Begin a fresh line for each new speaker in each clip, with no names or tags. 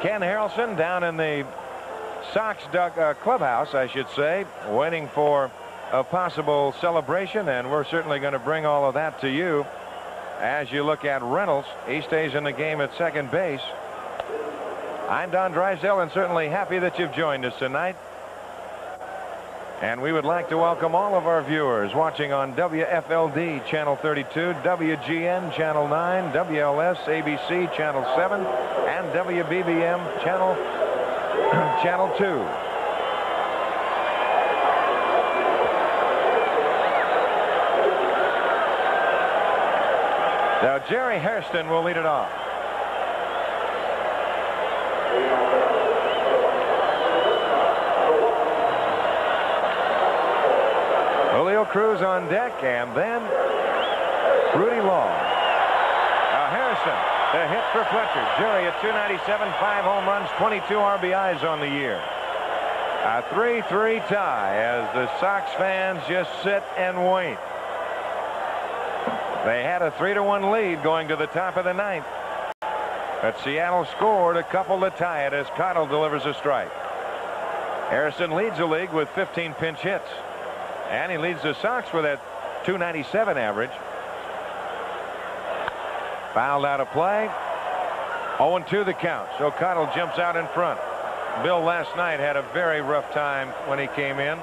Ken Harrelson down in the Sox clubhouse, I should say, waiting for a possible celebration, and we're certainly going to bring all of that to you as you look at Reynolds. He stays in the game at second base. I'm Don Drysdale, and certainly happy that you've joined us tonight. And we would like to welcome all of our viewers watching on WFLD Channel 32, WGN Channel 9, WLS ABC Channel 7, and WBBM Channel 2. Now Jerry Hairston will lead it off. Julio Cruz on deck, and then Rudy Law. Harrison, the hit for Fletcher. Jerry at 297, 5 home runs, 22 RBIs on the year. A 3-3 tie as the Sox fans just sit and wait. They had a 3-1 lead going to the top of the ninth, but Seattle scored a couple to tie it as Cottle delivers a strike. Harrison leads the league with 15 pinch hits, and he leads the Sox with that 297 average. Fouled out of play. 0-2 the count, so Cottle jumps out in front. Bill last night had a very rough time when he came in.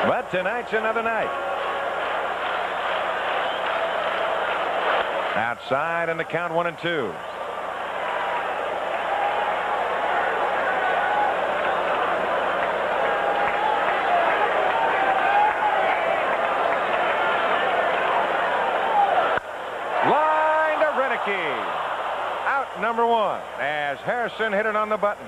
But tonight's another night. Outside, and the count 1-2. Line to Renicky. Out number 1 as Harrison hit it on the button.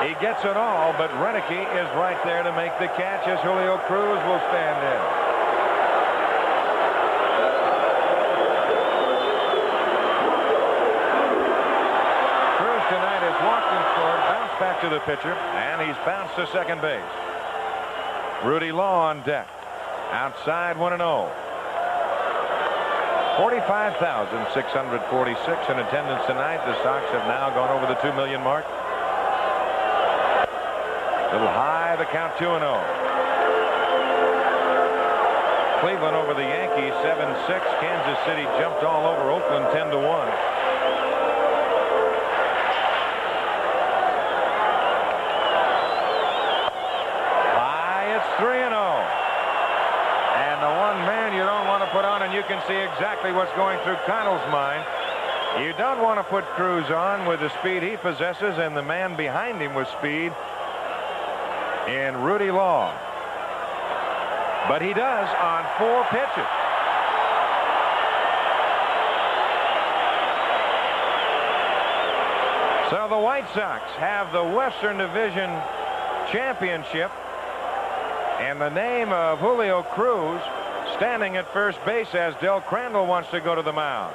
He gets it all, but Renicky is right there to make the catch as Julio Cruz will stand in. Cruz tonight has walked and scored, bounced back to the pitcher, and he's bounced to second base. Rudy Law on deck. Outside, 1-0. 45,646 in attendance tonight. The Sox have now gone over the 2 million mark. A little high, the count 2-0. Cleveland over the Yankees 7-6. Kansas City jumped all over Oakland 10-1. High, it's 3-0. And the one man you don't want to put on, and you can see exactly what's going through Cottle's mind. You don't want to put Cruz on with the speed he possesses, and the man behind him with speed in Rudy Law. But he does on 4 pitches. So the White Sox have the Western Division Championship, and the name of Julio Cruz standing at first base as Del Crandall wants to go to the mound.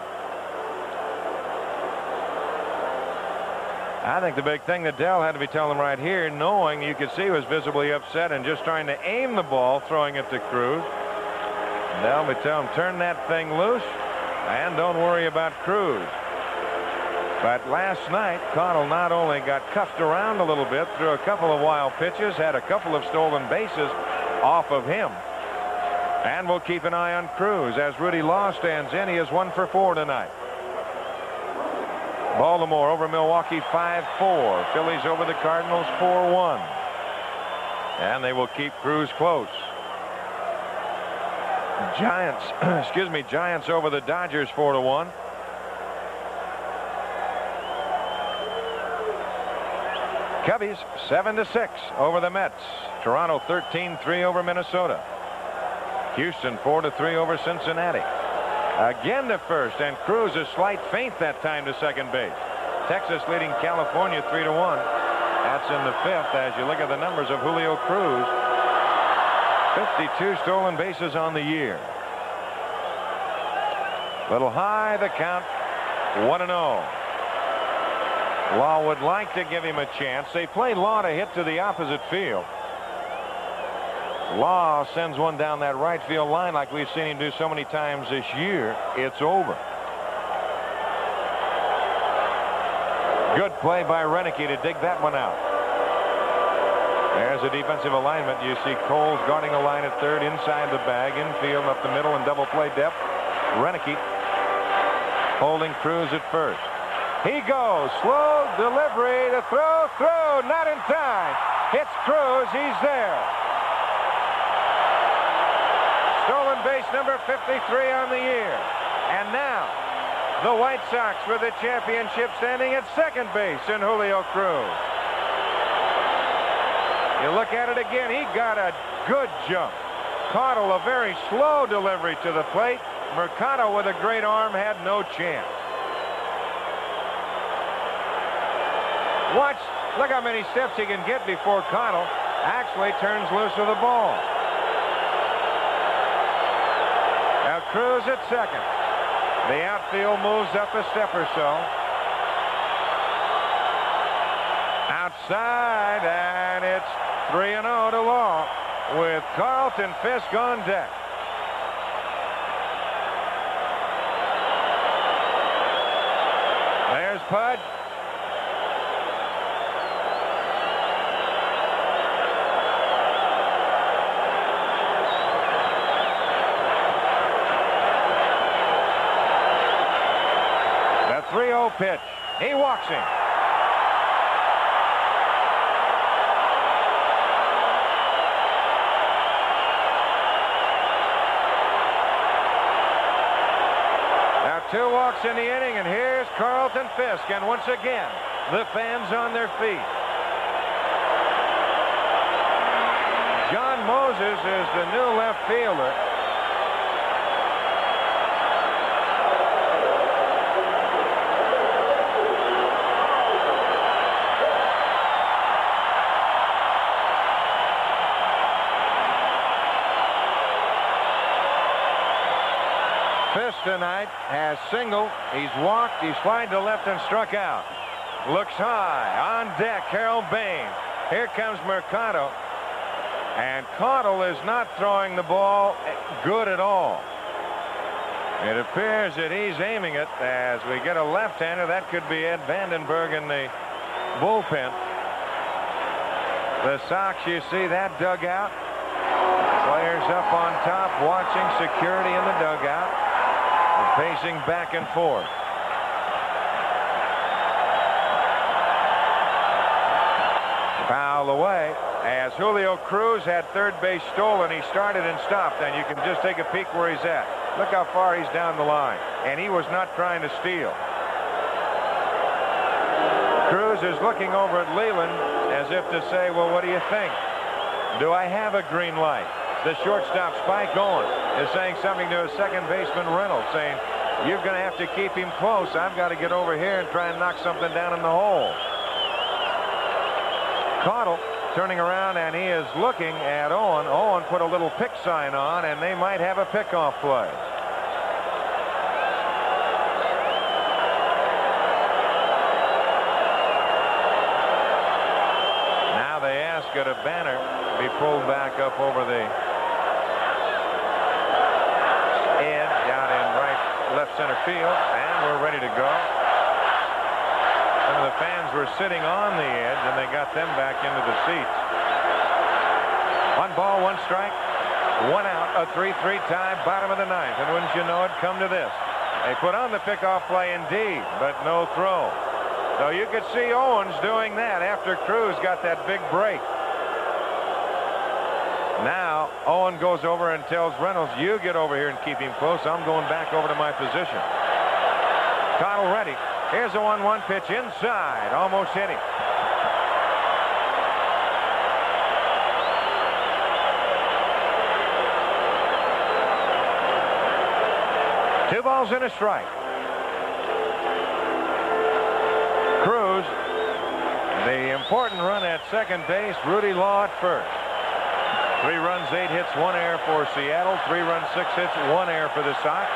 I think the big thing that Dell had to be telling him right here, knowing you could see he was visibly upset and just trying to aim the ball, throwing it to Cruz. Dell would tell him, turn that thing loose and don't worry about Cruz. But last night, Cottle not only got cuffed around a little bit, threw a couple of wild pitches, had a couple of stolen bases off of him. And we'll keep an eye on Cruz as Rudy Law stands in. He is 1 for 4 tonight. Baltimore over Milwaukee 5-4. Phillies over the Cardinals 4-1. And they will keep Cruz close. Giants, Giants over the Dodgers 4-1. Cubbies 7-6 over the Mets. Toronto 13-3 over Minnesota. Houston 4-3 over Cincinnati. Again to first, and Cruz a slight feint that time to second base. Texas leading California 3-1. That's in the 5th as you look at the numbers of Julio Cruz. 52 stolen bases on the year. Little high, the count 1-0. Law would like to give him a chance. They play Law to hit to the opposite field. Law sends one down that right field line like we've seen him do so many times this year. It's over. Good play by Renicky to dig that one out. There's a defensive alignment. You see Coles guarding the line at third, inside the bag, infield, up the middle, and double play depth. Renicky holding Cruz at first. He goes. Slow delivery to throw. Not in time. Hits Cruz. He's there. Stolen base number 53 on the year. And now the White Sox with the championship standing at second base in Julio Cruz. You look at it again. He got a good jump. Caudle, a very slow delivery to the plate. Mercado with a great arm had no chance. Watch. Look how many steps he can get before Caudle actually turns loose of the ball. Now Cruz at second. The outfield moves up a step or so. Outside, and it's 3-0 to Law with Carlton Fisk on deck. There's Pudge. The 3-0 pitch. He walks him. Two walks in the inning, and here's Carlton Fisk, and once again the fans on their feet. John Moses is the new left fielder. Fisk tonight has singled. He's walked. He's flied to left and struck out. Looks high on deck. Harold Bain. Here comes Mercado. And Caudle is not throwing the ball good at all. It appears that he's aiming it as we get a left-hander. That could be Ed Vandenberg in the bullpen. The Sox, you see that dugout. Players up on top watching, security in the dugout. Pacing back and forth. Foul away as Julio Cruz had third base stolen. He started and stopped, and you can just take a peek where he's at. Look how far he's down the line, and he was not trying to steal. Cruz is looking over at Leland as if to say, well, what do you think? Do I have a green light? The shortstop, Spike Owen, is saying something to his second baseman, Reynolds, saying, you're going to have to keep him close. I've got to get over here and try and knock something down in the hole. Caudle turning around, and he is looking at Owen. Owen put a little pick sign on, and they might have a pickoff play. Now they ask that a banner be pulled back up over the edge out in left center field, and we're ready to go. Some of the fans were sitting on the edge, and they got them back into the seats. 1 ball, 1 strike, 1 out, a 3-3 tie, bottom of the ninth, and wouldn't you know it, come to this. They put on the pickoff play indeed, but no throw. So you could see Owens doing that after Cruz got that big break. Now Owen goes over and tells Reynolds, you get over here and keep him close. I'm going back over to my position. Caudle ready. Here's a 1-1 pitch inside. Almost hit him. Two balls and a strike. Cruz, the important run at second base. Rudy Law at first. 3 runs, 8 hits, 1 error for Seattle. 3 runs, 6 hits, 1 error for the Sox.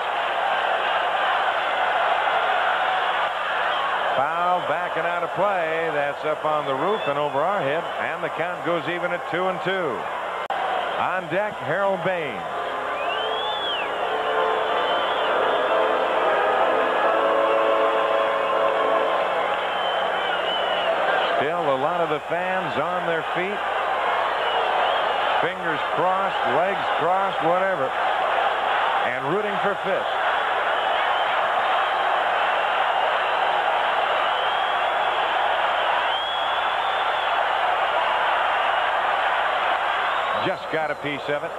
Foul, back and out of play. That's up on the roof and over our head. And the count goes even at 2-2. On deck, Harold Baines. Still a lot of the fans on their feet. Fingers crossed, legs crossed, whatever. And rooting for Fisk. Just got a piece of it.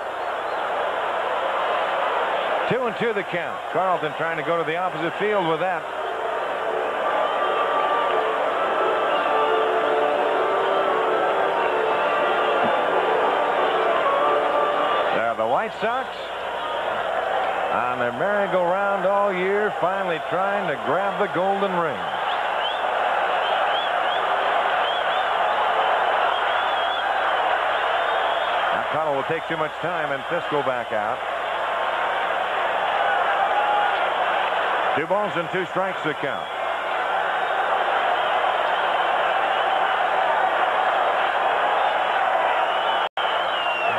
2-2 the count. Carlton trying to go to the opposite field with that. The White Sox on their merry-go-round all year, finally trying to grab the golden ring. Connell will take too much time, and Fisk will back out. 2 balls and 2 strikes the count.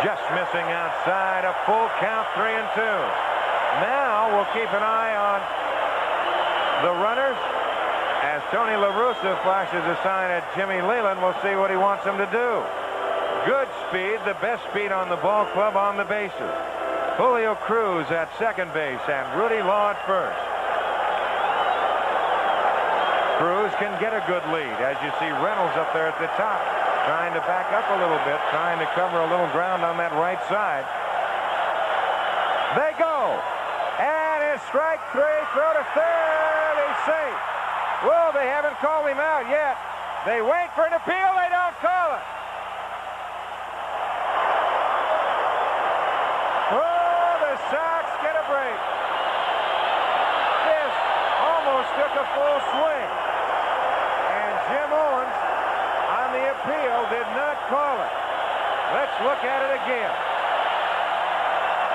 Just missing outside, a full count, 3-2. Now we'll keep an eye on the runners as Tony La Russa flashes a sign at Jimmy Leland. We'll see what he wants him to do. Good speed, the best speed on the ball club on the bases. Julio Cruz at second base and Rudy Law at first. Cruz can get a good lead as you see Reynolds up there at the top trying to back up a little bit, trying to cover a little ground on that right side. They go, and it's strike 3, throw to third, he's safe. Well, they haven't called him out yet. They wait for an appeal, they don't call it. Oh, the Sox get a break. Fisk almost took a full swing. And Jim Owens on the appeal did not call it. Let's look at it again.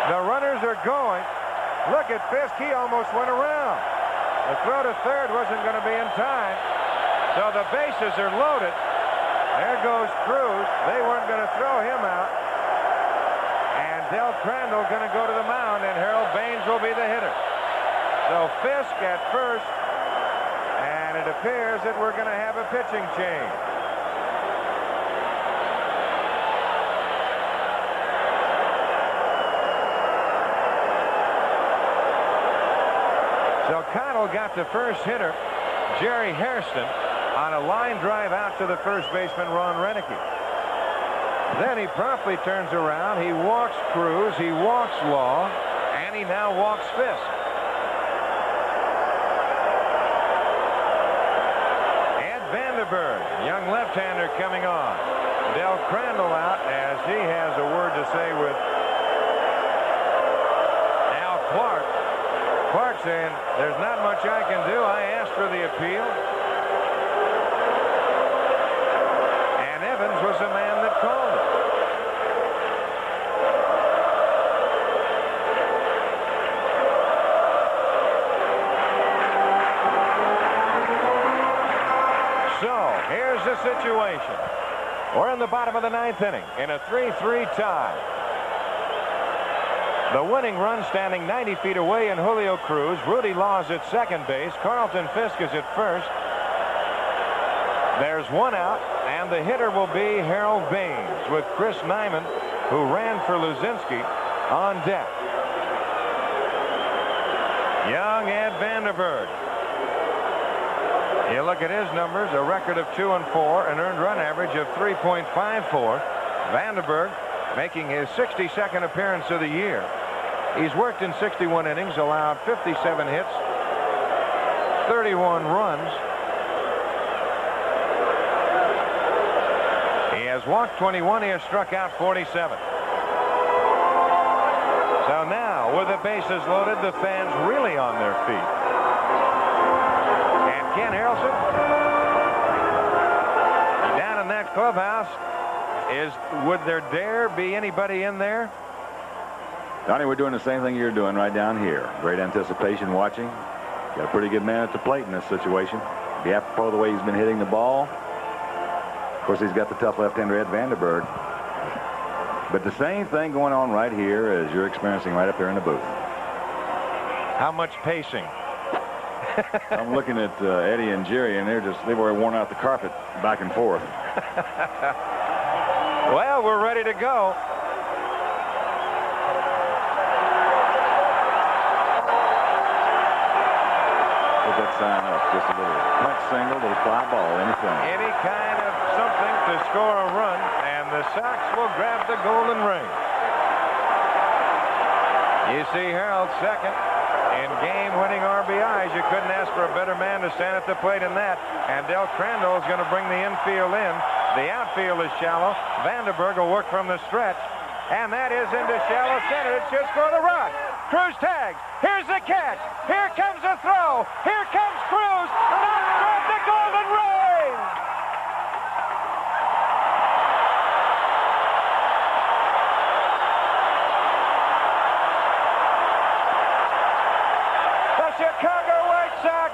The runners are going. Look at Fisk, he almost went around. The throw to third wasn't going to be in time. So the bases are loaded. There goes Cruz. They weren't going to throw him out. Del Crandall going to go to the mound, and Harold Baines will be the hitter. So Fisk at first, and it appears that we're going to have a pitching change. So Connell got the first hitter, Jerry Hairston, on a line drive out to the first baseman, Ron Renicky. Then he promptly turns around. He walks Cruz. He walks Law. And he now walks Fisk. Ed Vanderberg, young left-hander coming on. Del Crandall out as he has a word to say with Al Clark. Clark saying, there's not much I can do. I asked for the appeal. And Evans was the man that called it. So here's the situation. We're in the bottom of the 9th inning in a 3-3 tie. The winning run standing 90 feet away in Julio Cruz. Rudy Law's at second base. Carlton Fisk is at first. There's one out, and the hitter will be Harold Baines with Chris Nyman, who ran for Luzinski, on deck. Young Ed Vanderberg. You look at his numbers, a record of 2-4, an earned run average of 3.54. Vanderberg making his 62nd appearance of the year. He's worked in 61 innings, allowed 57 hits, 31 runs. He has walked 21. He has struck out 47. So now, with the bases loaded, the fans really on their feet. And Ken Harrelson, down in that clubhouse, would there dare be anybody in there?
Donnie, we're doing the same thing you're doing right down here. Great anticipation watching. Got a pretty good man at the plate in this situation. Be apropos the way he's been hitting the ball. Of course, he's got the tough left-hander Ed Vanderberg. But the same thing going on right here as you're experiencing right up there in the booth.
How much pacing?
I'm looking at Eddie and Jerry, and they've already worn out the carpet back and forth.
Well, we're ready to go.
Put that sign up. Just a little punch single, little fly ball, anything.
Any kind of something to score a run, and the Sox will grab the golden ring. You see Harold's second in game-winning RBIs. You couldn't ask for a better man to stand at the plate than that. And Del Crandall is going to bring the infield in. The outfield is shallow. Vandenberg will work from the stretch. And that is into shallow center. It should score the run. Cruz tags. Here's the catch. Here comes the throw. Here comes Cruz. Sox grab the golden ring. Chicago White Sox,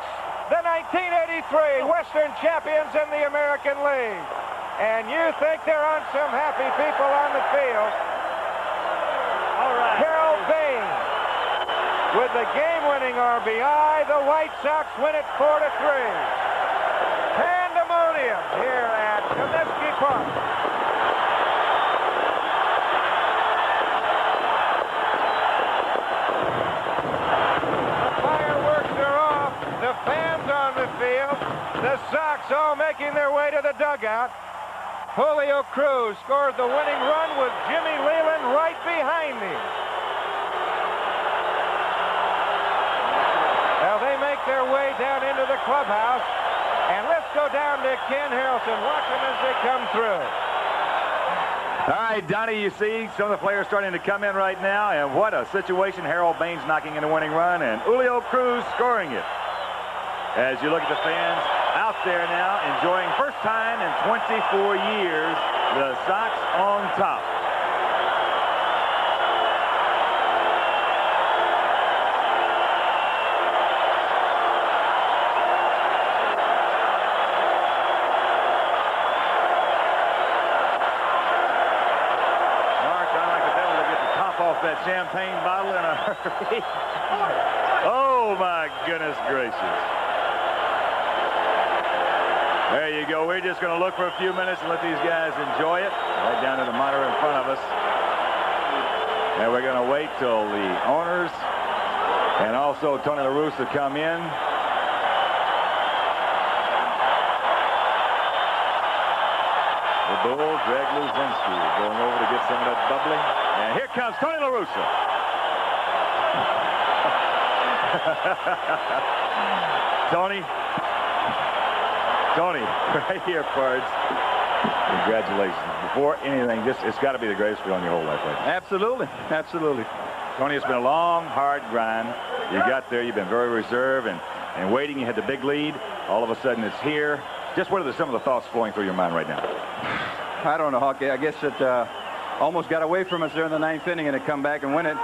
the 1983 Western champions in the American League. And you think there aren't some happy people on the field. All right. Harold Bain with the game-winning RBI. The White Sox win it 4-3. Pandemonium here at Comiskey Park. The fans on the field. The Sox all making their way to the dugout. Julio Cruz scored the winning run with Jimmy Leland right behind him. Now they make their way down into the clubhouse. And let's go down to Ken Harrelson. Watch them as they come through.
All right, Donnie, you see some of the players starting to come in right now. And what a situation. Harold Baines knocking in the winning run and Julio Cruz scoring it. As you look at the fans out there now, enjoying first time in 24 years, the Sox on top. Mark, I like the devil to get the top off that champagne bottle in a hurry. Oh, my goodness gracious. There you go. We're just going to look for a few minutes and let these guys enjoy it. Right down to the monitor in front of us. And we're going to wait till the owners and also Tony La Russa come in. The Bull, Greg Luzinski, going over to get some of that bubbly. And here comes Tony La Russa. Tony, right here, Pards. Congratulations. Before anything, it's got to be the greatest feeling in your whole life, right?
Absolutely. Absolutely.
Tony, it's been a long, hard grind. You got there. You've been very reserved and waiting. You had the big lead. All of a sudden, it's here. Just what are some of the thoughts flowing through your mind right now?
I don't know, Hawkeye. I guess it almost got away from us there in the ninth inning and to come back and win it.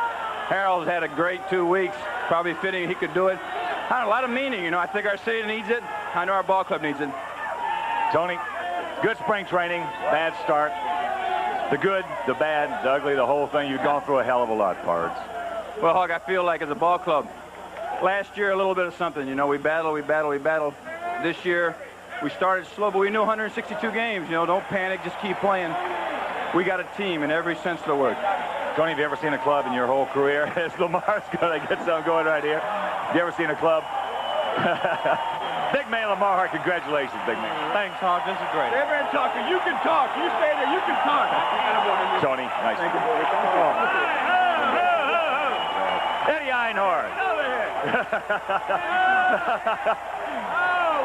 Harold's had a great 2 weeks. Probably fitting he could do it. I don't know, a lot of meaning, you know. I think our city needs it. I know our ball club needs it.
Tony, good spring training, bad start. The good, the bad, the ugly, the whole thing. You've gone through a hell of a lot, Pards.
Well, Hawk, I feel like as a ball club, last year a little bit of something. You know, we battled. This year, we started slow, but we knew 162 games. You know, don't panic, just keep playing. We got a team in every sense of the word.
Tony, have you ever seen a club in your whole career? As Lamar's going to get something going right here. Have you ever seen a club? Big man Lamar, congratulations, big man.
Thanks, Hawk. This is great.
Stay there and talk. You can talk. You stay there. You can talk.
Tony, nice to meet you. Eddie Einhorn.
Over here.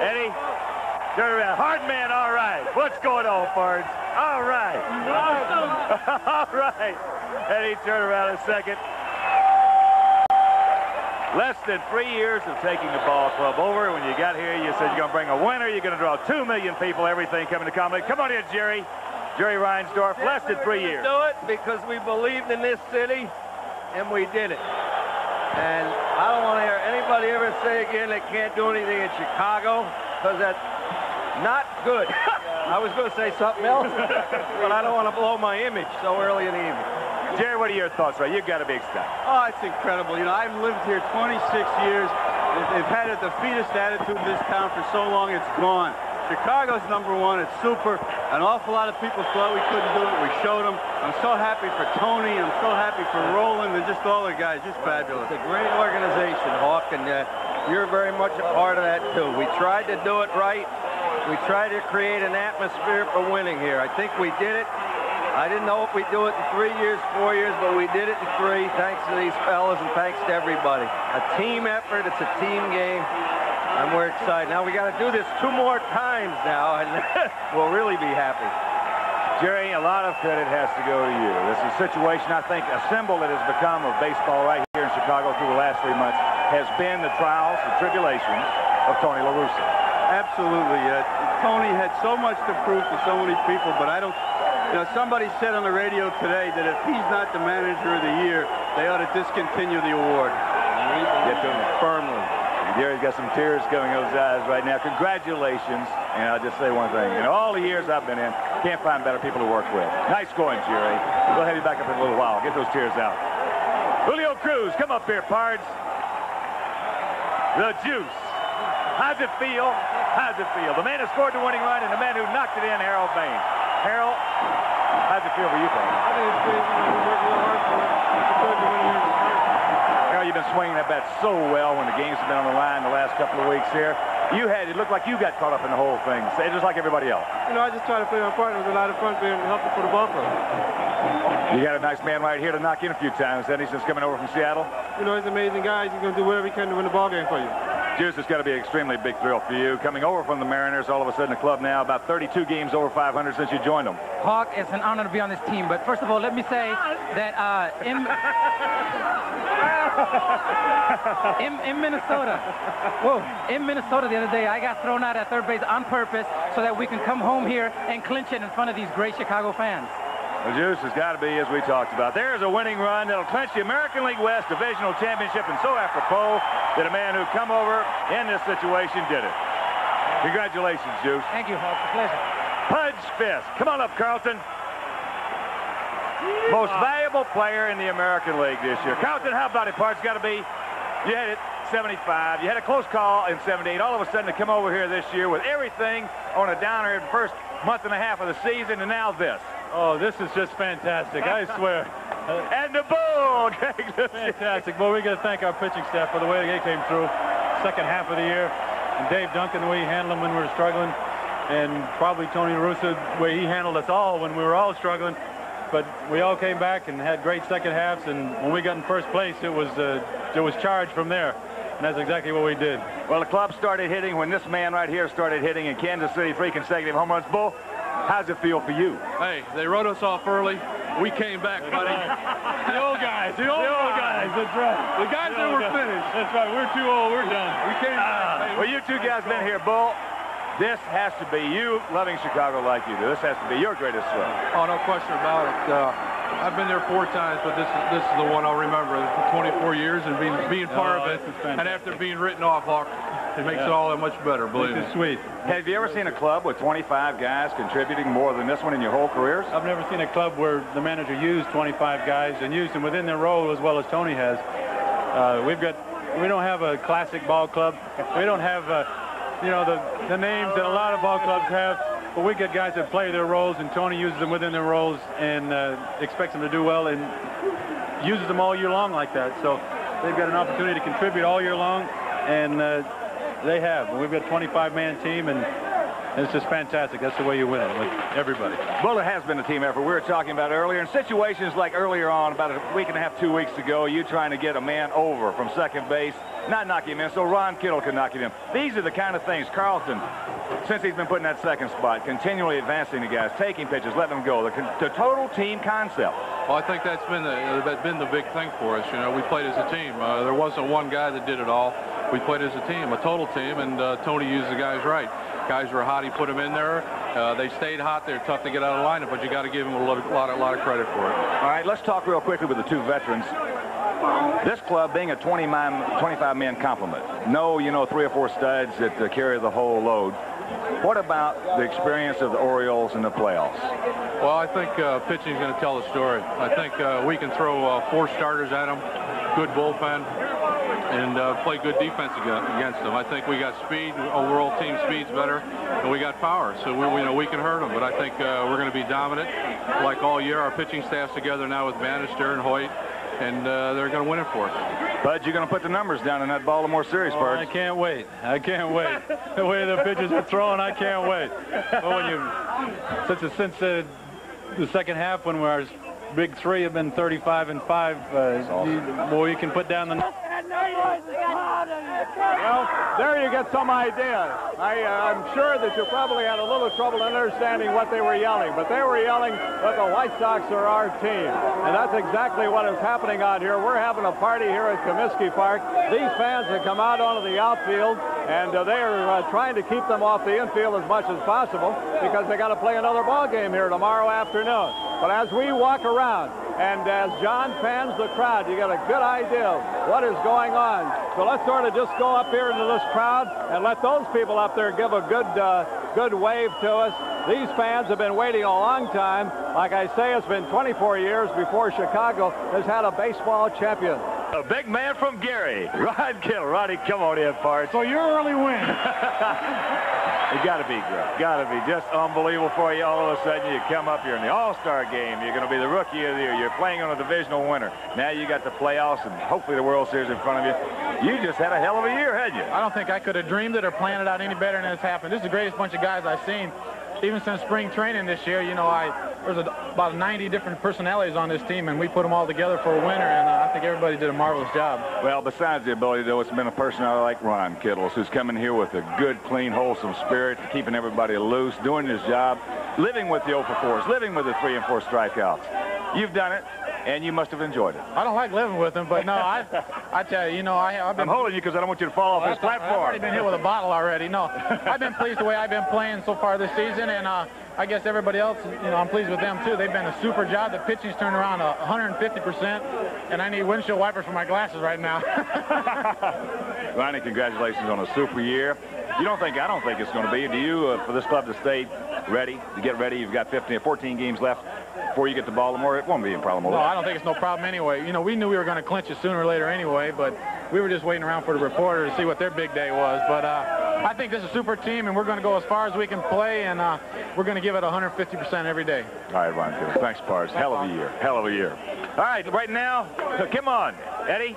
Eddie, turn around. Hard man, all right. What's going on, Pards? All right. All right. Eddie, turn around a second. Less than 3 years of taking the ball club over. When you got here, you said you're going to bring a winner. You're going to draw 2 million people, everything coming to comedy. Come on in, Jerry. Jerry Reinsdorf, less than 3 years.
Do it because we believed in this city, and we did it. And I don't want to hear anybody ever say again they can't do anything in Chicago, because that's not good. I was going to say something else, but I don't want to blow my image so early in the evening.
Jerry, what are your thoughts, right? You've got to be ecstatic.
Oh, it's incredible. You know, I've lived here 26 years. They've had a defeatist attitude in this town for so long, it's gone. Chicago's #1. It's super. An awful lot of people thought we couldn't do it. We showed them. I'm so happy for Tony. I'm so happy for Roland and just all the guys. Just fabulous.
It's a great organization, Hawk, and you're very much a part of that, too. We tried to do it right. We tried to create an atmosphere for winning here. I think we did it. I didn't know if we'd do it in 3 years, 4 years, but we did it in 3, thanks to these fellas and thanks to everybody. A team effort. It's a team game. And we're excited. Now we got to do this 2 more times now, and we'll really be happy.
Jerry, a lot of credit has to go to you. This is a situation, I think, a symbol that has become of baseball right here in Chicago through the last 3 months has been the trials and tribulations of Tony La Russa.
Absolutely. Tony had so much to prove to so many people, but I don't... You know, somebody said on the radio today that if he's not the manager of the year, they ought to discontinue the award.
We get to him
firmly.
Gary's got some tears coming out of his eyes right now. Congratulations. And I'll just say one thing. You know, all the years I've been in, can't find better people to work with. Nice going, Jerry. We'll have you back up in a little while. Get those tears out. Julio Cruz, come up here, Pards. The juice. How's it feel? How's it feel? The man who scored the winning run and the man who knocked it in, Harold Baines. Harold, how's it feel for you, Paul?
I think it's great. We worked real hard for it. It's good to win here.
You've been swinging that bat so well when the games have been on the line the last couple of weeks here. It looked like you got caught up in the whole thing, just like everybody else.
You know, I just try to play my part. It was a lot of fun being helpful for the ball club.
You got a nice man right here to knock in a few times, hasn't he, since coming over from Seattle?
You know, he's an amazing guy. He's going to do whatever he can to win the ball game for you.
Juice, it's got to be an extremely big thrill for you. Coming over from the Mariners, all of a sudden the club now about 32 games over 500 since you joined them.
Hawk, it's an honor to be on this team. But first of all, let me say that in Minnesota, in Minnesota the other day, I got thrown out at third base on purpose so that we can come home here and clinch it in front of these great Chicago fans.
The juice has got to be, as we talked about. There's a winning run that'll clinch the American League West Divisional Championship, and so apropos that a man who come over in this situation did it. Congratulations, Juice.
Thank you, Hawk. It's a pleasure.
Pudge Fisk. Come on up, Carlton. Most valuable player in the American League this year. Carlton, how about it, Pudge? Got to be. You had it 75. You had a close call in 78. All of a sudden to come over here this year with everything on a downer in the first month and a half of the season, and now this.
Oh, this is just fantastic, I swear.
And the bull!
Fantastic. Well, we got to thank our pitching staff for the way they came through second half of the year. And Dave Duncan, the way he handled them when we were struggling. And probably Tony La Russa, the way he handled us all when we were all struggling. But we all came back and had great second halves. And when we got in first place, it was charged from there. And that's exactly what we did.
Well, the club started hitting when this man right here started hitting in Kansas City, 3 consecutive home runs. Bull, how's it feel for you?
Hey, they wrote us off early. We came back, buddy.
The old guys. The old guys. That's right.
The guys that were finished.
That's right. We're too old. We're done.
We came back.
Well, you two guys been here, Bull. This has to be you loving Chicago like you do. This has to be your greatest thrill.
Oh, no question about it. I've been there 4 times, but this is the one I'll remember for 24 years and being part of it. And after being written off, Hawk, it makes it all that much better, believe me.
It's sweet.
Have you ever seen a club with 25 guys contributing more than this one in your whole careers?
I've never seen a club where the manager used 25 guys and used them within their role as well as Tony has. We don't have a classic ball club. We don't have, the names that a lot of ball clubs have. But we get guys that play their roles, and Tony uses them within their roles and expects them to do well and uses them all year long like that. So they've got an opportunity to contribute all year long, and they have. We've got a 25-man team, and it's just fantastic. That's the way you win it, with everybody.
Well, it has been a team effort. We were talking about earlier. In situations like earlier on, about a week and a half, 2 weeks ago, you trying to get a man over from second base, not knock him in, so Ron Kittle can knock him in. These are the kind of things Carlton, since he's been put in that second spot, continually advancing the guys, taking pitches, letting them go. The total team concept.
Well, I think that's been the big thing for us. We played as a team. There wasn't one guy that did it all. We played as a team, a total team, and Tony used the guys right. Guys were hot. He put them in there. They stayed hot. They're tough to get out of the lineup, but you got to give them a lot of credit for it.
All right, let's talk real quickly with the 2 veterans. This club being a 25-man complement. No, 3 or 4 studs that carry the whole load. What about the experience of the Orioles in the playoffs?
Well, I think pitching is going to tell the story. I think we can throw 4 starters at them, good bullpen, and play good defense against them. I think we got speed. Overall team speed's better, and we got power. So we can hurt them. But I think we're going to be dominant, like all year. Our pitching staff's together now with Bannister and Hoyt, and they're going to win it for us.
Bud, you're going to put the numbers down in that Baltimore series, Bud.
I can't wait. I can't wait. The way the pitchers are throwing, I can't wait. Well, since the second half, when our big 3 have been 35-5, you can put down the.
Well, there you get some idea. I'm sure that you probably had a little trouble understanding what they were yelling, but they were yelling that the White Sox are our team. And that's exactly what is happening out here. We're having a party here at Comiskey Park. These fans have come out onto the outfield, and they are trying to keep them off the infield as much as possible because they got to play another ball game here tomorrow afternoon. But as we walk around, and as John pans the crowd, you get a good idea of what is going on. So let's sort of just go up here into this crowd and let those people up there give a good wave to us. These fans have been waiting a long time. Like I say, it's been 24 years before Chicago has had a baseball champion.
A big man from Gary, Rod Kittle. Roddy, come on in, Parts.
So your early win.
It got to be great. Got to be just unbelievable for you. All of a sudden, you come up here in the All-Star game. You're going to be the Rookie of the Year. You're playing on a divisional winner. Now you got the playoffs and hopefully the World Series in front of you. You just had a hell of a year, hadn't you?
I don't think I could have dreamed it or planned it out any better than it's happened. This is the greatest bunch of guys I've seen. Even since spring training this year, there's about 90 different personalities on this team, and we put them all together for a winner, and I think everybody did a marvelous job.
Well, besides the ability, though, it's been a personality like Ron Kittles, who's coming here with a good, clean, wholesome spirit, keeping everybody loose, doing his job, living with the 0 for 4s, living with the 3 and 4 strikeouts. You've done it, and you must have enjoyed it.
I don't like living with him, but no, I tell you, I've been...
I'm holding you because I don't want you to fall off this platform.
I've already been hit with a bottle already. No, I've been pleased the way I've been playing so far this season, and I guess everybody else, I'm pleased with them too. They've been a super job. The pitching's turned around 150%, and I need windshield wipers for my glasses right now.
Ronnie, congratulations on a super year. I don't think it's going to be. Do you, for this club to stay ready, to get ready? You've got 14 games left before you get to Baltimore. It won't be a problem.
No, I don't think it's no problem anyway. We knew we were going to clinch it sooner or later anyway, but we were just waiting around for the reporter to see what their big day was. But I think this is a super team, and we're going to go as far as we can play, and we're going to give it 150% every day.
All right, Ron. Thanks, Pars. Hell of a year. Hell of a year. All right, right now, come on, Eddie.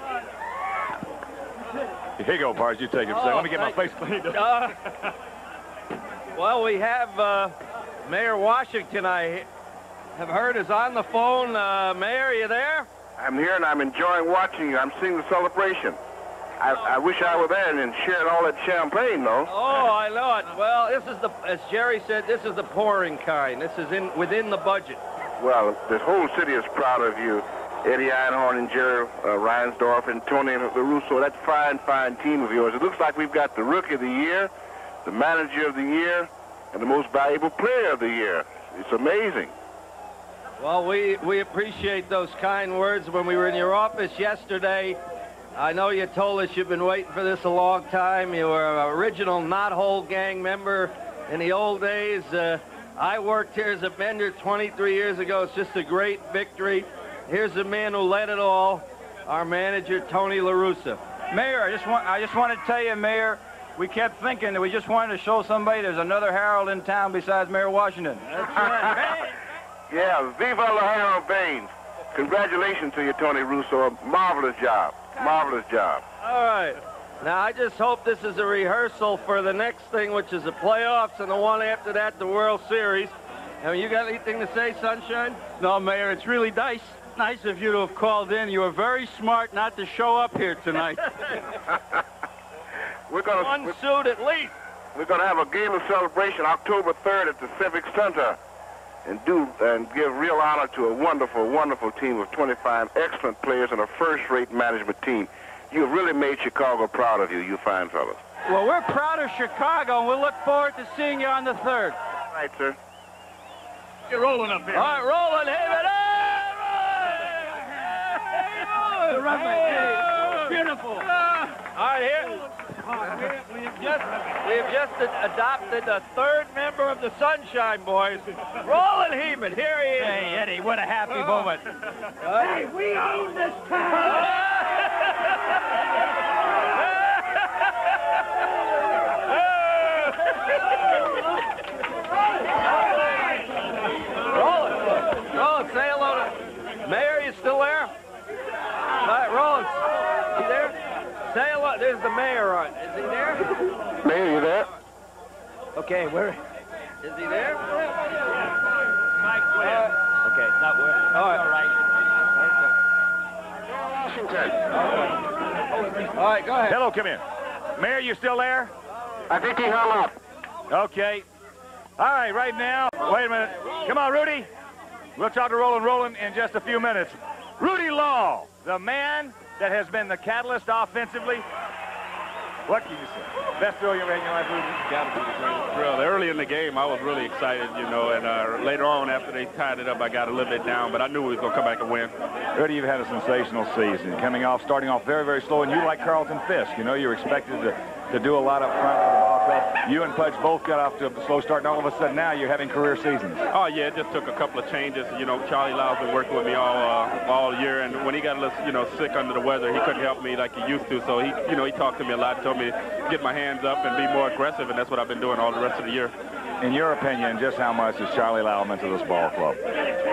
Here you go, Pars. You take it. Let me get my face cleaned up.
Well, we have Mayor Washington, I have heard, is on the phone. Mayor, are you there?
I'm here, and I'm enjoying watching you. I'm seeing the celebration. I wish I were there and sharing all that champagne, though.
Oh, I know it. Well, this is as Jerry said, this is the pouring kind. This is within the budget.
Well, the whole city is proud of you. Eddie Einhorn and Jerry Reinsdorf and Tony LaRusso. That fine, fine team of yours. It looks like we've got the Rookie of the Year, the Manager of the Year, and the Most Valuable Player of the Year. It's amazing.
Well, we appreciate those kind words. When we were in your office yesterday, I know you told us you've been waiting for this a long time. You were an original Knothole Gang member in the old days. I worked here as a vendor 23 years ago. It's just a great victory. Here's the man who led it all, our manager, Tony LaRusso.
Mayor, I just want to tell you, Mayor, we kept thinking that we just wanted to show somebody there's another Harold in town besides Mayor Washington.
That's right.
Yeah, viva la Harold Baines. Congratulations to you, Tony Russo. A marvelous job. Marvelous job.
All right. Now, I just hope this is a rehearsal for the next thing, which is the playoffs, and the one after that, the World Series. You got anything to say, Sunshine?
No, Mayor, it's really nice of you to have called in. You were very smart not to show up here tonight.
One suit at least.
We're going to have a game of celebration October 3rd at the Civic Center and give real honor to a wonderful, wonderful team of 25 excellent players and a first-rate management team. You've really made Chicago proud of you, you fine fellas.
Well, we're proud of Chicago, and we'll look forward to seeing you on the 3rd.
All right, sir.
Get rolling up here.
All right, rolling, David.
Beautiful.
All right, here. We've just adopted the third member of the Sunshine Boys, Roland Heeman. Here he is.
Hey, Eddie, what a happy moment.
Hey, we own this town. Roland, say hello to Mayor. You still there? All right, Roland, you there? Say hello. There's the mayor on. Is he there?
Mayor, you there?
Okay, where? Is he there? Okay, not where. All right. All right, go ahead.
Hello, come in. Mayor, you still there?
I think he hung up.
Okay. All right, right now. Wait a minute. Come on, Rudy. We'll talk to Roland in just a few minutes. Rudy Law, the man that has been the catalyst offensively. What can you say? Best throw you ever had in your life, Rudy?
Got to be the greatest thrill. Early in the game, I was really excited, you know, and later on, after they tied it up, I got a little bit down, but I knew we was going to come back and win.
Rudy, you've had a sensational season. Starting off very, very slow, and you like Carlton Fisk. You know, you're expected to do a lot up front for the ball club. You and Pudge both got off to a slow start, and all of a sudden now you're having career seasons.
Oh, yeah, it just took a couple of changes. You know, Charlie Lyle's been working with me all year, and when he got a little, you know, sick under the weather, he couldn't help me like he used to, so he talked to me a lot, told me to get my hands up and be more aggressive, and that's what I've been doing all the rest of the year.
In your opinion, just how much has Charlie Lyle meant to this ball club?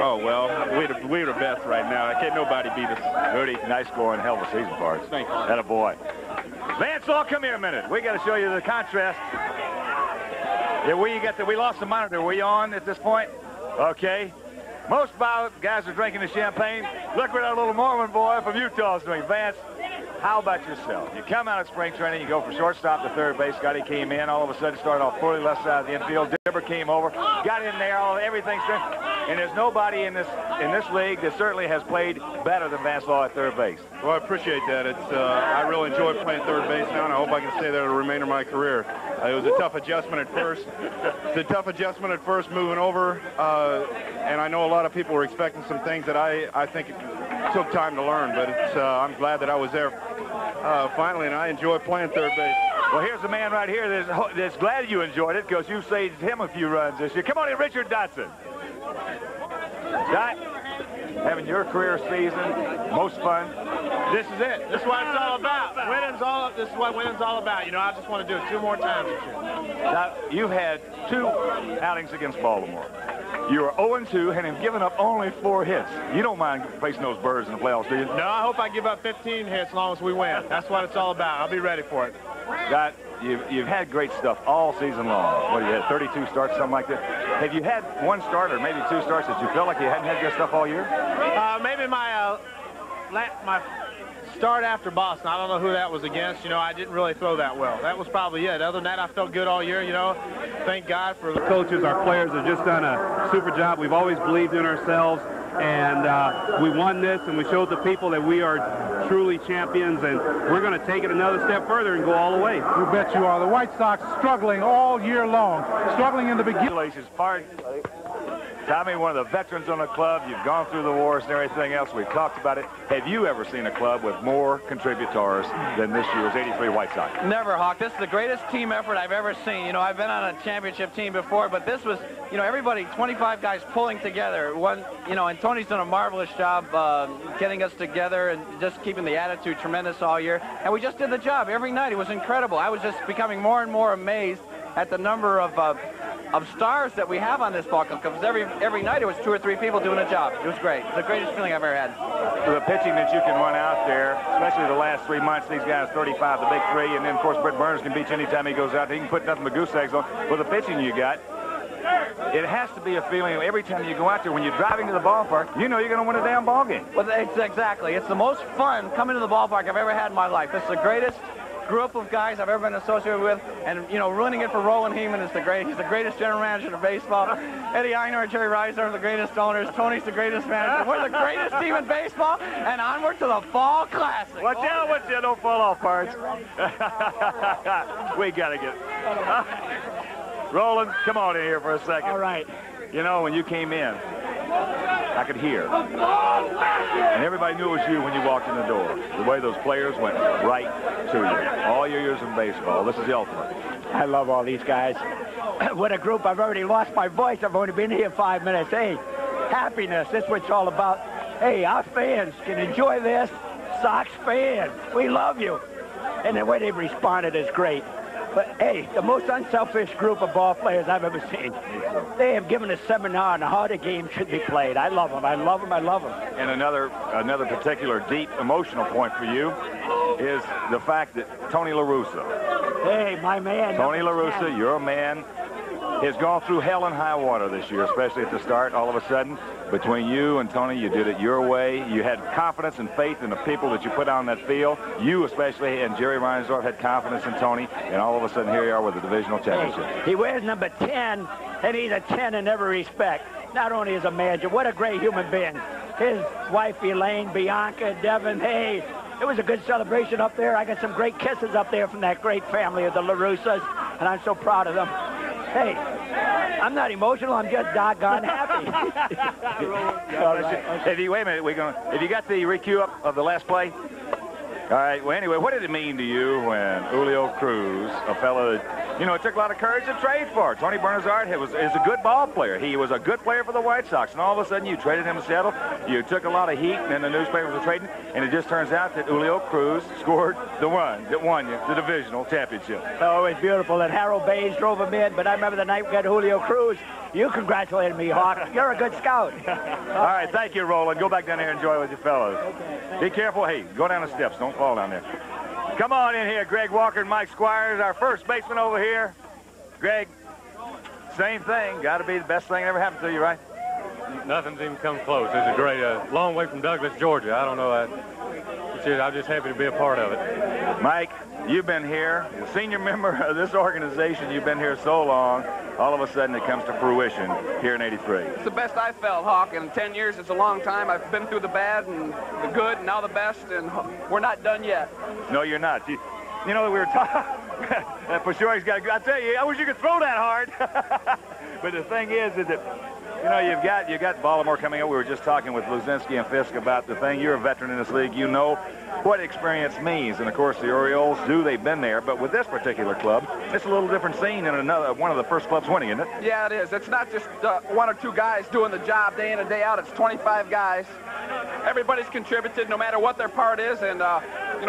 Oh, well, we're the best right now. Can't nobody beat us.
Rudy, nice scoring, hell of a season for us.
Thank you.
Atta boy. Vance Law, come here a minute. We got to show you the contrast. Yeah, we lost the monitor. Were you on at this point? Okay. Most guys are drinking the champagne. Look what that little Mormon boy from Utah is doing. Vance, how about yourself? You come out of spring training, you go from shortstop to third base. Scotty came in, all of a sudden started off fully left side of the infield. Dibber came over, got in there, everything's there. And there's nobody in this league that certainly has played better than Vance Law at third base.
Well, I appreciate that. I really enjoy playing third base now, and I hope I can stay there the remainder of my career. It was a tough adjustment at first. It's a tough adjustment at first moving over, and I know a lot of people were expecting some things that I think it took time to learn, but I'm glad that I was there finally, and I enjoy playing third base.
Well, here's a man right here that's glad you enjoyed it because you saved him a few runs this year. Come on in, Richard Dotson. Dot, having your career season, most fun.
This is it. This is what it's all about. This is what winning's all about. You know, I just want to do it 2 more times this year.
Now, you've had 2 outings against Baltimore. You are 0-2 and have given up only 4 hits. You don't mind facing those birds in the playoffs, do you?
No, I hope I give up 15 hits as long as we win. That's what it's all about. I'll be ready for it.
Dot, you've had great stuff all season long. What, you had 32 starts, something like that? Have you had 1 start or maybe 2 starts that you felt like you hadn't had good stuff all year?
Maybe my start after Boston. I don't know who that was against. You know, I didn't really throw that well. That was probably it. Other than that, I felt good all year, you know. Thank God for the
coaches. Our players have just done a super job. We've always believed in ourselves, and we won this, and we showed the people that we are truly champions, and we're going to take it another step further and go all the way.
You bet you are. The White Sox struggling all year long, struggling in the beginning.
Congratulations, Tommy, one of the veterans on the club. You've gone through the wars and everything else. We've talked about it. Have you ever seen a club with more contributors than this year's 83 White Sox?
Never, Hawk. This is the greatest team effort I've ever seen. You know, I've been on a championship team before, but this was, you know, everybody, 25 guys pulling together. And Tony's done a marvelous job getting us together and just keeping the attitude tremendous all year. And we just did the job every night. It was incredible. I was just becoming more and more amazed at the number of stars that we have on this ball club, because every night it was 2 or 3 people doing a job. It was great. It's the greatest feeling I've ever had.
The pitching that you can run out there, especially the last 3 months, these guys 35, the big 3, and then of course Brett Burns can beat you anytime he goes out. He can put nothing but goose eggs on. With the pitching you got, it has to be a feeling every time you go out there, when you're driving to the ballpark, you know you're going to win a damn ball game.
Well, exactly. It's the most fun coming to the ballpark I've ever had in my life. It's the greatest group of guys I've ever been associated with, and you know, ruining it for Roland Heeman is he's the greatest general manager in baseball. Eddie Einar and Jerry Reiser are the greatest owners. Tony's the greatest manager. We're the greatest team in baseball, and onward to the Fall Classic.
Watch out, don't fall off, Pards. We gotta get Roland, come on in here for a second.
All right.
You know, when you came in, I could hear. And everybody knew it was you when you walked in the door. The way those players went right to you. All your years in baseball. This is the ultimate.
I love all these guys. What a group. I've already lost my voice. I've only been here 5 minutes. Hey, happiness. That's what it's all about. Hey, our fans can enjoy this. Sox fans, we love you. And the way they've responded is great. But, hey, the most unselfish group of ball players I've ever seen. They have given a seminar on how the game should be played. I love them. I love them. I love them.
And another particular deep emotional point for you is the fact that Tony La Russa.
Hey, my man.
Tony La Russa, you're a man, has gone through hell and high water this year, especially at the start. All of a sudden, between you and Tony, you did it your way. You had confidence and faith in the people that you put on that field. You especially and Jerry Reinsdorf had confidence in Tony, and all of a sudden here you are with the divisional championship.
Hey, he wears number 10, and he's a 10 in every respect. Not only as a manager, what a great human being. His wife Elaine, Bianca, Devin, hey, it was a good celebration up there. I got some great kisses up there from that great family of the La Russas, and I'm so proud of them. Hey, I'm not emotional. I'm just doggone happy.
Wait a minute. Have you got the recue up of the last play? All right. Well, anyway, what did it mean to you when Julio Cruz, a fellow that, it took a lot of courage to trade for? Tony Bernazard is a good ball player. He was a good player for the White Sox, and all of a sudden you traded him to Seattle. You took a lot of heat, and the newspapers were trading, and it just turns out that Julio Cruz scored the run that won you the divisional championship.
Oh, it's beautiful. And Harold Baines drove him in, but I remember the night we got Julio Cruz. You congratulated me, Hawk. You're a good scout.
All right, thank you, Roland. Go back down there and enjoy with your fellows. Okay, be careful. Hey, go down the steps. Don't fall down there. Come on in here, Greg Walker and Mike Squires, our first baseman over here. Greg, same thing. Got to be the best thing that ever happened to you, right?
Nothing's even come close. It's a great, long way from Douglas, Georgia. I don't know. I'm just happy to be a part of it.
Mike, you've been here, a senior member of this organization. You've been here so long. All of a sudden, it comes to fruition here in '83.
It's the best I've felt, Hawk. In 10 years, it's a long time. I've been through the bad and the good, and now the best, and we're not done yet.
No, you're not. We were talking. For sure, he's got to. I tell you, I wish you could throw that hard. But the thing is that you've got Baltimore coming up. We were just talking with Luzinski and Fisk about the thing. You're a veteran in this league. You know what experience means. And, of course, the Orioles, they've been there. But with this particular club, it's a little different scene than one of the first clubs winning, isn't it?
Yeah, it is. It's not just one or two guys doing the job day in and day out. It's 25 guys. Everybody's contributed no matter what their part is. And,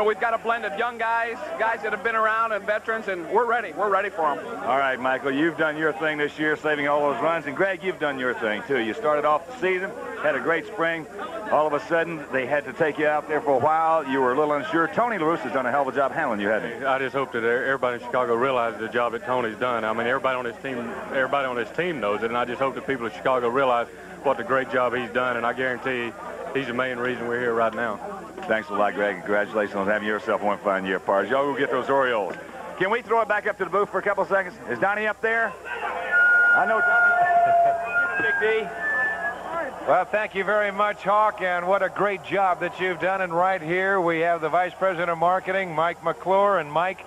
we've got a blend of young guys that have been around, and veterans, and we're ready. We're ready for them.
All right, Michael, you've done your thing this year, saving all those runs. And, Greg, you've done your thing, too. You started off the season, had a great spring. All of a sudden, they had to take you out there for a while. You were a little unsure. Tony La Russa's done a hell of a job handling you, hasn't he?
I just hope that everybody in Chicago realizes the job that Tony's done. I mean, everybody on his team knows it, and I just hope that people in Chicago realize what the great job he's done, and I guarantee he's the main reason we're here right now.
Thanks a lot, Greg. Congratulations on having yourself one fine year, Pars. Y'all go get those Orioles. Can we throw it back up to the booth for a couple of seconds? Is Donnie up there? I know Donnie. Big D.
Well, thank you very much, Hawk, and what a great job that you've done. And right here we have the Vice President of Marketing, Mike McClure. And, Mike,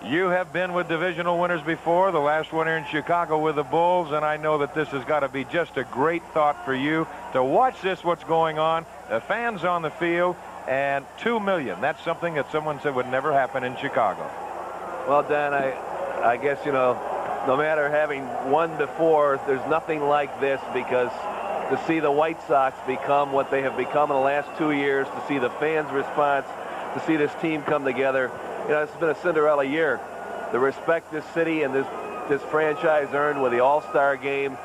you have been with divisional winners before, the last winner in Chicago with the Bulls, and I know that this has got to be just a great thought for you to watch what's going on, the fans on the field, and $2 million. That's something that someone said would never happen in Chicago.
Well, Dan, I guess, no matter having won before, there's nothing like this, because to see the White Sox become what they have become in the last 2 years, to see the fans' response, to see this team come together, it's been a Cinderella year. The respect this city and this franchise earned with the All-Star game,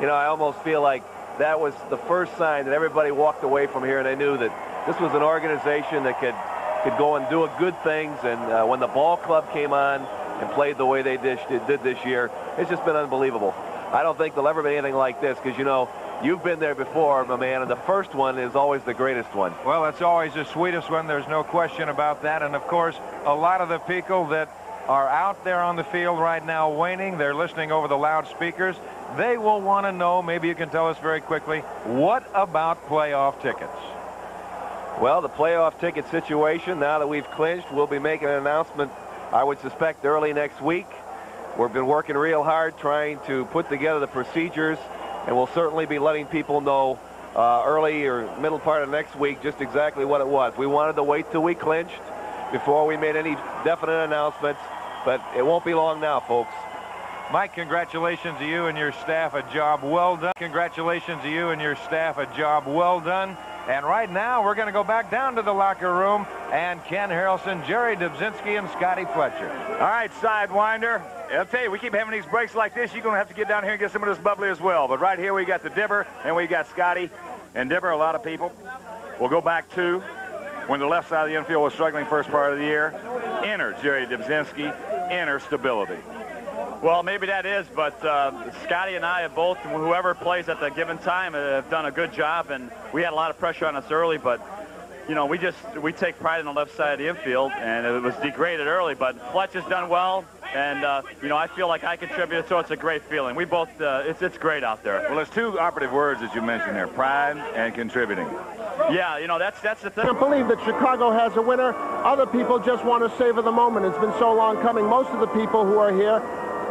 I almost feel like that was the first sign that everybody walked away from here and they knew that this was an organization that could go and do good things. And when the ball club came on and played the way they did this year, it's just been unbelievable. I don't think there'll ever be anything like this, because, you've been there before, my man, and the first one is always the greatest one.
Well, it's always the sweetest one. There's no question about that. And, of course, a lot of the people that are out there on the field right now waning, they're listening over the loudspeakers. They will want to know, maybe you can tell us very quickly, what about playoff tickets?
Well, the playoff ticket situation, now that we've clinched, we'll be making an announcement, I would suspect, early next week. We've been working real hard trying to put together the procedures and we'll certainly be letting people know early or middle part of next week just exactly what it was. We wanted to wait till we clinched before we made any definite announcements, but it won't be long now, folks.
Mike, congratulations to you and your staff. A job well done. Congratulations to you and your staff. A job well done. And right now, we're going to go back down to the locker room, and Ken Harrelson, Jerry Dubzinski, and Scotty Fletcher.
All right, Sidewinder. I'll tell you, we keep having these breaks like this. You're going to have to get down here and get some of this bubbly as well. But right here, we got the Dibber, and we got Scotty. And Dibber, a lot of people will go back to when the left side of the infield was struggling first part of the year. Enter Jerry Dubzinski, enter stability.
Well, maybe that is, but Scotty and I have both, whoever plays at the given time, have done a good job, and we had a lot of pressure on us early, but, you know, we take pride in the left side of the infield, and it was degraded early, but Fletch has done well, and, you know, I feel like I contributed, so it's a great feeling. We both, it's great out there.
Well, there's two operative words that you mentioned there, pride and contributing.
Yeah, you know, that's the thing.
I can't believe that Chicago has a winner. Other people just want to savor the moment. It's been so long coming. Most of the people who are here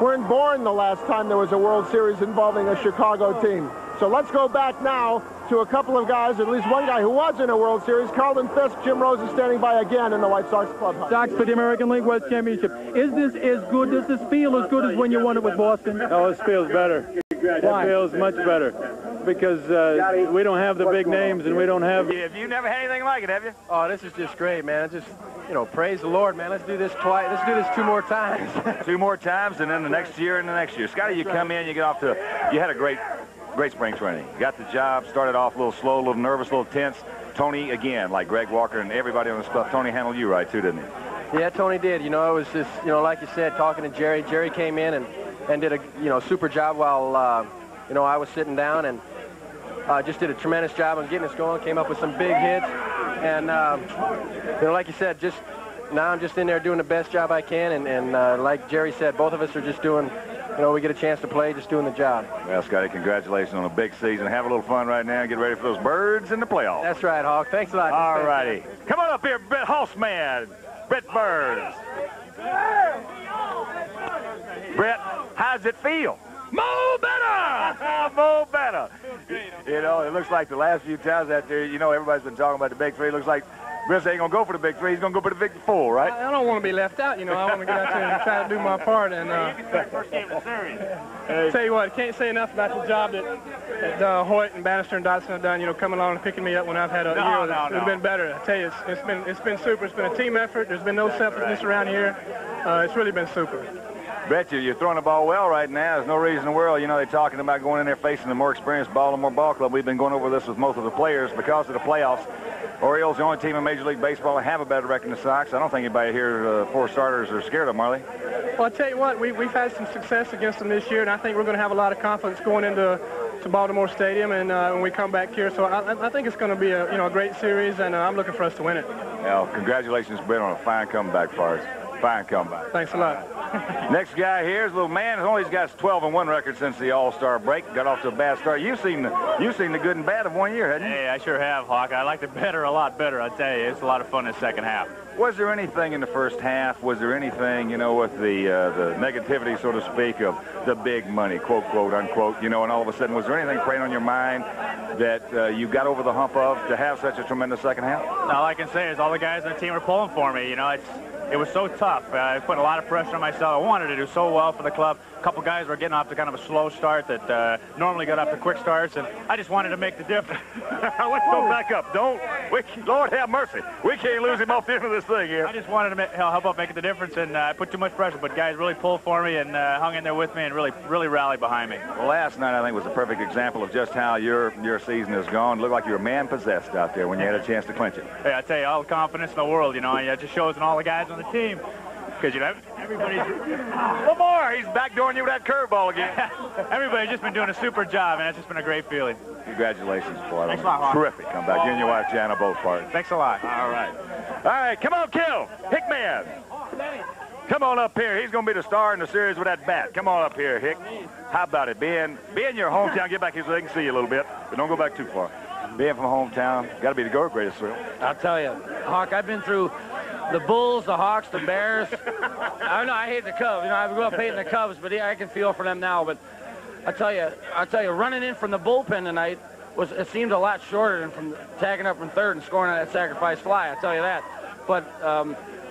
weren't born the last time there was a World Series involving a Chicago team. So let's go back now to a couple of guys, at least one guy who was in a World Series. Carlton Fisk, Jim Rose is standing by again in the White Sox clubhouse.
Sox for the American League West Championship. Is this as good? Does this feel as good as when you won it with Boston?
Oh, this feels better.
Why?
It feels much better because we don't have the big names and we don't have...
Have you never had anything like it, have you?
Oh, this is just great, man. Just, you know, praise the Lord, man. Let's do this twice. Let's do this 2 more times.
2 more times, and then the next year and the next year. Scotty, you come in, you get off to... You had a great spring training. You got the job, started off a little slow, a little nervous, a little tense. Tony, again, like Greg Walker and everybody on the stuff, Tony handled you right, too, didn't he?
Yeah, Tony did. You know, it was just, you know, like you said, talking to Jerry. Jerry came in and did a, you know, super job while, you know, I was sitting down, and just did a tremendous job on getting us going, came up with some big hits. And, you know, like you said, just now I'm just in there doing the best job I can. And like Jerry said, both of us are just doing, you know, we get a chance to play, just doing the job.
Well, Scotty, congratulations on a big season. Have a little fun right now. Get ready for those birds in the playoffs.
That's right, Hawk. Thanks a lot.
All righty. Come on up here, Brett Hoffman. Brett Burns. Brett, how's it feel? Mo better! Mo better. You know, it looks like the last few times out there, you know, everybody's been talking about the big three. It looks like Brett ain't going to go for the big three. He's going to go for the big four, right?
I don't want to be left out, you know. I want to get out there and try to do my part. And
first game of the series.
Tell you what, can't say enough about the job that Hoyt and Bannister and Dotson have done, you know, coming along and picking me up when I've had a year. It would have been better. I tell you, it's been super. It's been a team effort. There's been no selfishness around here. It's really been super.
Bet you're throwing the ball well right now. There's no reason in the world. You know, they're talking about going in there facing the more experienced Baltimore Ball Club. We've been going over this with most of the players because of the playoffs. Orioles, the only team in Major League Baseball to have a better record than the Sox. I don't think anybody here, 4 starters, are scared of them, are they?
Well, I tell you what, we've had some success against them this year, and I think we're going to have a lot of confidence going into Baltimore Stadium and when we come back here. So I think it's going to be a great series, and I'm looking for us to win it.
Well, congratulations, Brett, on a fine comeback for us. Fine comeback.
Thanks a lot.
Next guy here is a little man. He's got 12-1 record since the All-Star break. Got off to a bad start. You've seen the good and bad of 1 year, haven't you?
Hey, I sure have, Hawk. I liked it better, a lot better. I tell you, it's a lot of fun in the second half.
Was there anything in the first half? Was there anything, you know, with the negativity, so to speak, of the big money, quote, unquote, you know, and all of a sudden, was there anything preying on your mind that you got over the hump of to have such a tremendous second half?
All I can say is all the guys on the team were pulling for me. You know, it was so tough. I put a lot of pressure on myself. I wanted to do so well for the club. A couple guys were getting off to kind of a slow start that normally got off to quick starts, and I just wanted to make the difference.
Let's go back up. Lord have mercy. We can't lose him off the end of this thing here.
I just wanted to help out making the difference, and I put too much pressure, but guys really pulled for me and hung in there with me and really rallied behind me.
Well, last night, I think, was a perfect example of just how your season has gone. It looked like you were man-possessed out there when you had a chance to clinch it.
Hey, I tell you, all the confidence in the world, you know, it just shows in all the guys on the team. Because, you know, everybody's...
Lamar, he's backdooring you with that curveball again.
Everybody's just been doing a super job, and it's just been a great feeling.
Congratulations, boy.
Thanks a lot, Hawk.
Terrific comeback. You and your wife, Jana, both parties.
Thanks a lot.
All right, come on, Kill. Hickman. Come on up here. He's going to be the star in the series with that bat. Come on up here, Hick. How about it? Be in your hometown. Get back here so they can see you a little bit, but don't go back too far. Being from hometown, got to be the greatest thrill.
I'll tell you, Hawk, I've been through the Bulls, the Hawks, the Bears. I hate the Cubs. You know, I grew up hating the Cubs, but I can feel for them now. But I tell you, running in from the bullpen tonight it seemed a lot shorter than from tagging up from third and scoring on that sacrifice fly. I tell you that. But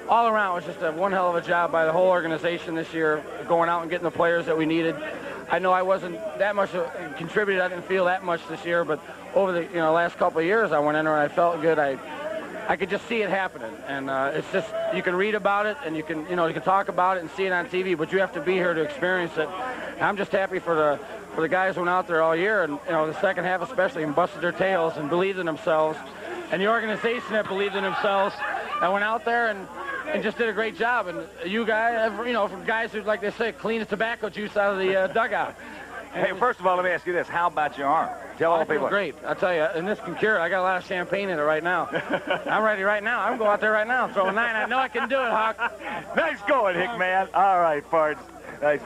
all around, it was just one hell of a job by the whole organization this year, going out and getting the players that we needed. I know I wasn't that much contributed. I didn't feel that much this year, but over the last couple of years, I went in there and I felt good. I could just see it happening, and it's just, you can read about it and you can talk about it and see it on TV, but you have to be here to experience it. I'm just happy for the guys who went out there all year, and the second half especially, and busted their tails and believed in themselves, and the organization that believed in themselves and went out there and just did a great job. And you guys, from guys who, like they say, clean the tobacco juice out of the dugout.
Hey, first of all, let me ask you this. How about your arm? Tell all the people.
Great. I tell you, and this can cure it. I got a lot of champagne in it right now. I'm ready right now. I can go out there right now and throw a 9. I know I can do it, Hawk.
Nice going, Hickman. All right, Pards. Nice.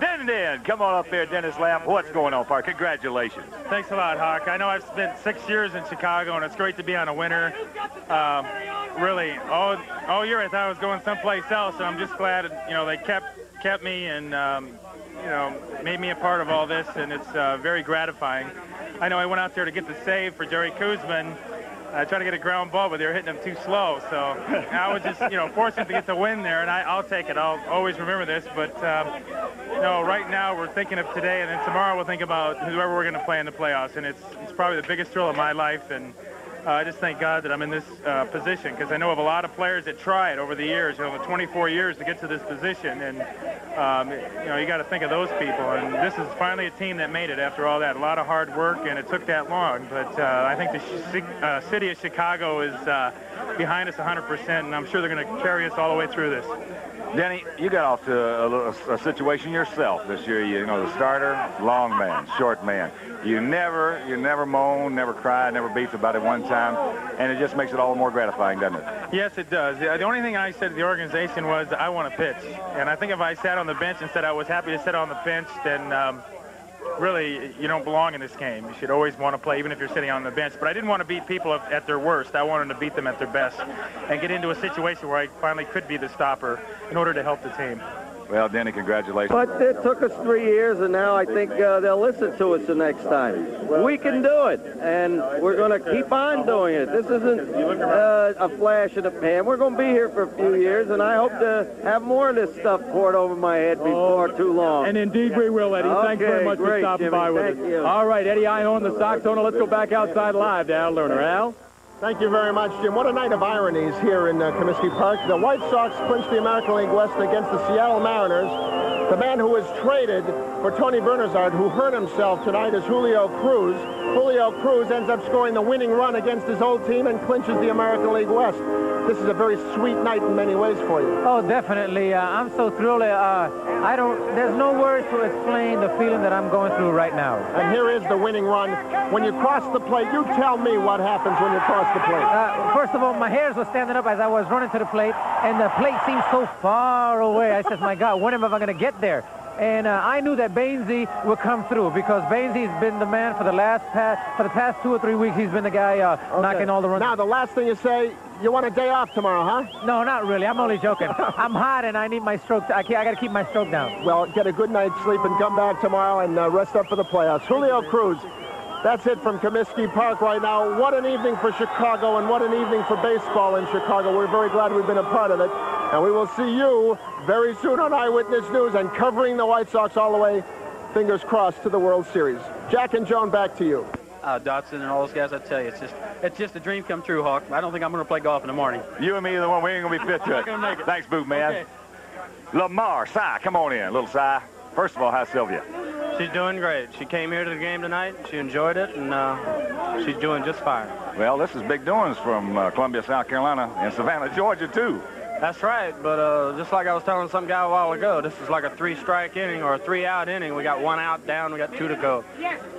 Den, come on up there, Dennis Lamb. What's going on, Park? Congratulations.
Thanks a lot, Hawk. I know I've spent 6 years in Chicago, and it's great to be on a winner. Really, all year I thought I was going someplace else, so I'm just glad, they kept me and, made me a part of all this, and it's very gratifying. I know I went out there to get the save for Jerry Kuzman. I tried to get a ground ball, but they were hitting him too slow. So I was just, fortunate to get the win there, and I'll take it. I'll always remember this. But, right now we're thinking of today, and then tomorrow we'll think about whoever we're going to play in the playoffs. And it's probably the biggest thrill of my life. And I just thank God that I'm in this position, because I know of a lot of players that tried over the years, the 24 years to get to this position. And, you got to think of those people. And this is finally a team that made it after all that. A lot of hard work, and it took that long. But I think the city of Chicago is behind us 100%, and I'm sure they're going to carry us all the way through this.
Denny, you got off to a situation yourself this year. The starter, long man, short man. You never moan, never cry, never beef about it one time, and it just makes it all the more gratifying, doesn't it?
Yes, it does. The only thing I said to the organization was I want to pitch, and I think if I sat on the bench and said I was happy to sit on the bench, then really, you don't belong in this game. You should always want to play, even if you're sitting on the bench. But I didn't want to beat people at their worst. I wanted to beat them at their best and get into a situation where I finally could be the stopper in order to help the team.
Well, Denny, congratulations.
But it took us 3 years, and now I think they'll listen to us the next time. We can do it, and we're going to keep on doing it. This isn't a flash in the pan. We're going to be here for a few years, and I hope to have more of this stuff poured over my head before too long.
And indeed we will, Eddie.
Okay,
thanks very much for stopping by with us. All right, Eddie Einhorn, the Sox owner. Let's go back outside live to Al Lerner. Al?
Thank you very much, Jim. What a night of ironies here in Comiskey Park. The White Sox clinched the American League West against the Seattle Mariners. The man who was traded for Tony Bernazard, who hurt himself tonight, is Julio Cruz. Julio Cruz ends up scoring the winning run against his old team and clinches the American League West. This is a very sweet night in many ways for you.
Oh, definitely. I'm so thrilled. There's no words to explain the feeling that I'm going through right now.
And here is the winning run. When you cross the plate, you tell me what happens when you cross the plate.
First of all, my hairs were standing up as I was running to the plate, and the plate seemed so far away. I said, my God, when am I going to get there? And I knew that Bainsey would come through, because Bainsey's been the man for the past 2 or 3 weeks. He's been the guy knocking all the runs.
Now, the last thing you say, you want a day off tomorrow, huh?
No, not really. I'm only joking. I'm hot, and I need my stroke. I got to keep my stroke down.
Well, get a good night's sleep and come back tomorrow and rest up for the playoffs. Julio Cruz. That's it from Comiskey Park right now. What an evening for Chicago, and what an evening for baseball in Chicago. We're very glad we've been a part of it. And we will see you very soon on Eyewitness News and covering the White Sox all the way, fingers crossed, to the World Series. Jack and Joan, back to you.
Dotson and all those guys, I tell you, it's just a dream come true, Hawk. I don't think I'm going to play golf in the morning.
You and me, the one, we ain't going to be fit to it.
Not gonna make it.
Thanks, Boot Man.
Okay.
Lamar, Cy, come on in, little Cy. First of all, how's Sylvia?
She's doing great. She came here to the game tonight. She enjoyed it, and she's doing just fine.
Well, this is big doings from Columbia, South Carolina, and Savannah, Georgia, too.
That's right, but just like I was telling some guy a while ago, this is like a 3-strike inning or a 3-out inning. We got 1 out down, we got 2 to go.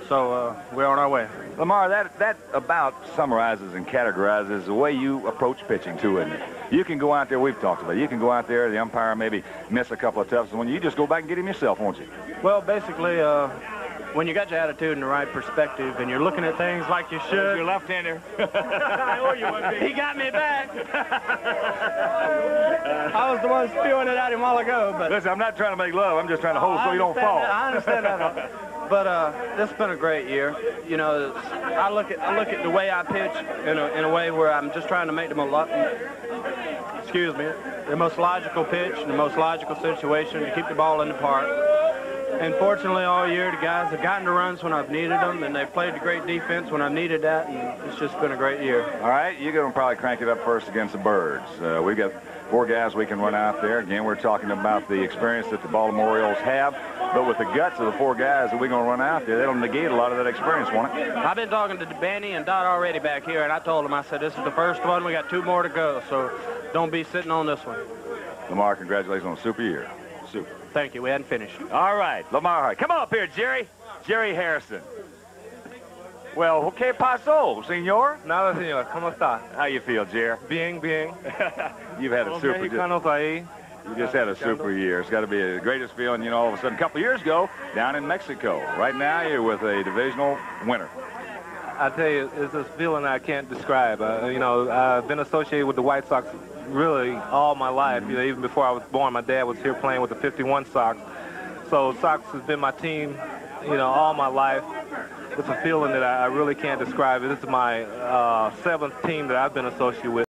So we're on our way.
Lamar, that about summarizes and categorizes the way you approach pitching, too, isn't it? You can go out there, we've talked about it, you can go out there, the umpire maybe miss a couple of toughs, and when you just go back and get him yourself, won't you?
Well, basically, when you got your attitude and the right perspective and you're looking at things like you should.
You're left-hander.
He got me back. I was the one spewing it at him a while ago. But
listen, I'm not trying to make love. I'm just trying to hold so you don't fall.
I understand that.
But this has been a great year. You know, I look at the way I pitch in a way where I'm just trying to make the most logical pitch in the most logical situation to keep the ball in the park. And fortunately, all year, the guys have gotten the runs when I've needed them, and they've played a great defense when I've needed that, and it's just been a great year.
All right, you're going to probably crank it up first against the Birds. We've got 4 guys we can run out there. Again, we're talking about the experience that the Baltimore Orioles have, but with the guts of the 4 guys that we're going to run out there, that'll negate a lot of that experience, won't it?
I've been talking to Benny and Dot already back here, and I told them, I said, this is the first one. We got 2 more to go, so don't be sitting on this one.
Lamar, congratulations on a super year. Super.
Thank you. We hadn't finished.
All right, Lamar, come on up here, Jerry. Jerry Harrison. Well, ¿qué pasó, señor?
Nada, señor. ¿Cómo está?
How you feel, Jerry?
Bien, bien.
You've had a super year. You just had a super year. It's got to be the greatest feeling, you know, all of a sudden. A couple of years ago, down in Mexico. Right now, you're with a divisional winner.
I tell you, it's this feeling I can't describe. You know, I've been associated with the White Sox really all my life. You know, even before I was born, my dad was here playing with the 51 Sox. So Sox has been my team, you know, all my life. It's a feeling that I really can't describe. This is my 7th team that I've been associated with.